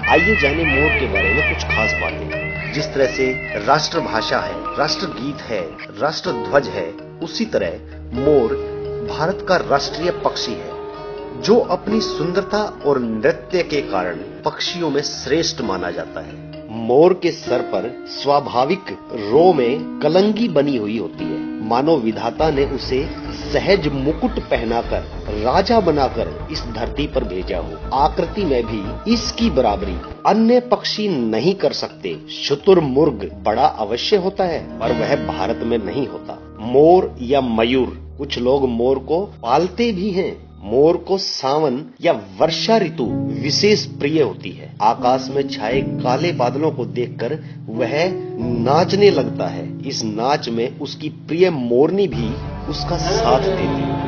आइए जाने मोर के बारे में कुछ खास बातें। जिस तरह से राष्ट्रभाषा है, राष्ट्रगीत है, राष्ट्रध्वज है, उसी तरह मोर भारत का राष्ट्रीय पक्षी है, जो अपनी सुंदरता और नृत्य के कारण पक्षियों में श्रेष्ठ माना जाता है। मोर के सर पर स्वाभाविक रो में कलंगी बनी हुई होती है। मानो विधाता ने उसे सहज मुकुट पहनाकर राजा बनाकर इस धरती पर भेजा हो। आकृति में भी इसकी बराबरी अन्य पक्षी नहीं कर सकते। शुतुरमुर्ग बड़ा अवश्य होता है, पर वह भारत में नहीं होता। मोर या मयूर, कुछ लोग मोर को पालते भी हैं। मोर को सावन या वर्षा ऋतु विशेष प्रिय होती है। आकाश में छाए काले बादलों को देखकर वह नाचने लगता है। इस नाच में उसकी प्रिय मोरनी भी उसका साथ देती है।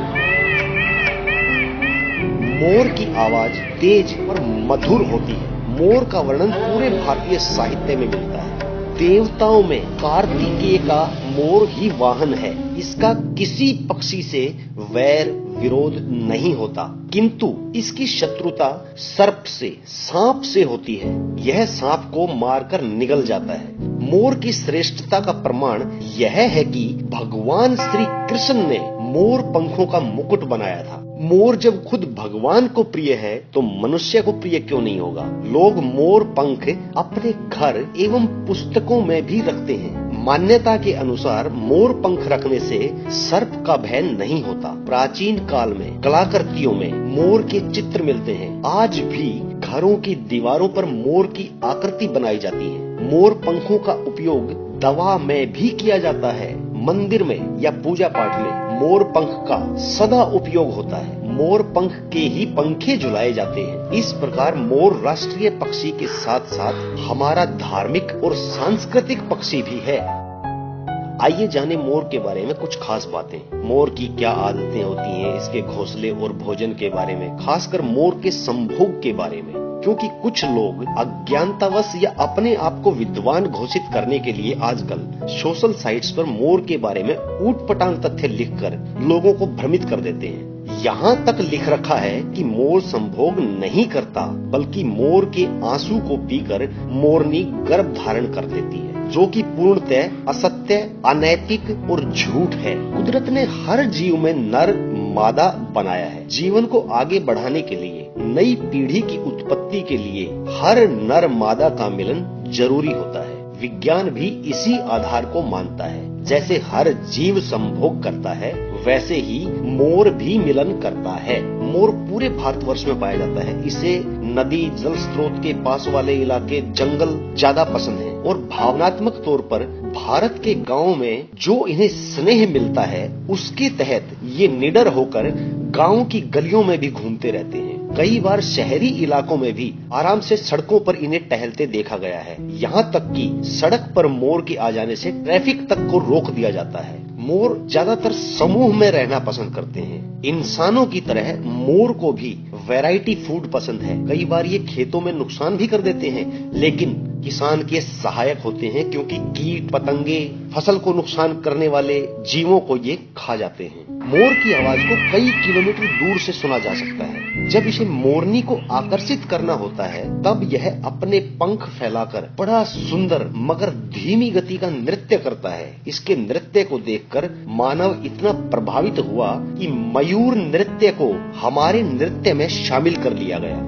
मोर की आवाज तेज और मधुर होती है। मोर का वर्णन पूरे भारतीय साहित्य में मिलता है। देवताओं में कार्तिकेय का मोर ही वाहन है। इसका किसी पक्षी से वैर विरोध नहीं होता, किंतु इसकी शत्रुता सर्प से, सांप से होती है। यह सांप को मारकर निगल जाता है। मोर की श्रेष्ठता का प्रमाण यह है कि भगवान श्री कृष्ण ने मोर पंखों का मुकुट बनाया था। मोर जब खुद भगवान को प्रिय है तो मनुष्य को प्रिय क्यों नहीं होगा। लोग मोर पंख अपने घर एवं पुस्तकों में भी रखते हैं। मान्यता के अनुसार मोर पंख रखने से सर्प का भय नहीं होता। प्राचीन काल में कलाकृतियों में मोर के चित्र मिलते हैं। आज भी घरों की दीवारों पर मोर की आकृति बनाई जाती है। मोर पंखों का उपयोग दवा में भी किया जाता है। मंदिर में या पूजा पाठ में मोर पंख का सदा उपयोग होता है। मोर पंख के ही पंखे झुलाए जाते हैं। इस प्रकार मोर राष्ट्रीय पक्षी के साथ साथ हमारा धार्मिक और सांस्कृतिक पक्षी भी है। आइए जाने मोर के बारे में कुछ खास बातें। मोर की क्या आदतें होती हैं, इसके घोंसले और भोजन के बारे में, खासकर मोर के संभोग के बारे में। क्योंकि कुछ लोग अज्ञानतावश या अपने आप को विद्वान घोषित करने के लिए आजकल सोशल साइट्स पर मोर के बारे में ऊटपटांग तथ्य लिखकर लोगों को भ्रमित कर देते हैं। यहाँ तक लिख रखा है कि मोर संभोग नहीं करता, बल्कि मोर के आंसू को पीकर मोरनी गर्भ धारण कर लेती है, जो कि पूर्णतः असत्य, अनैतिक और झूठ है। कुदरत ने हर जीव में नर मादा बनाया है। जीवन को आगे बढ़ाने के लिए, नई पीढ़ी की उत्पत्ति के लिए हर नर मादा का मिलन जरूरी होता है। विज्ञान भी इसी आधार को मानता है। जैसे हर जीव संभोग करता है, वैसे ही मोर भी मिलन करता है। मोर पूरे भारतवर्ष में पाया जाता है। इसे नदी, जल स्रोत के पास वाले इलाके, जंगल ज्यादा पसंद है और भावनात्मक तौर पर भारत के गांव में जो इन्हें स्नेह मिलता है, उसके तहत ये निडर होकर गांव की गलियों में भी घूमते रहते हैं। कई बार शहरी इलाकों में भी आराम से सड़कों पर इन्हें टहलते देखा गया है। यहाँ तक कि सड़क पर मोर के आ जाने से ट्रैफिक तक को रोक दिया जाता है। मोर ज्यादातर समूह में रहना पसंद करते हैं। इंसानों की तरह मोर को भी वैरायटी फूड पसंद है। कई बार ये खेतों में नुकसान भी कर देते हैं, लेकिन किसान के सहायक होते हैं, क्योंकि कीट पतंगे, फसल को नुकसान करने वाले जीवों को ये खा जाते हैं। मोर की आवाज को कई किलोमीटर दूर से सुना जा सकता है। जब इसे मोरनी को आकर्षित करना होता है, तब यह अपने पंख फैलाकर बड़ा सुंदर मगर धीमी गति का नृत्य करता है। इसके नृत्य को देखकर मानव इतना प्रभावित हुआ कि मयूर नृत्य को हमारे नृत्य में शामिल कर लिया गया।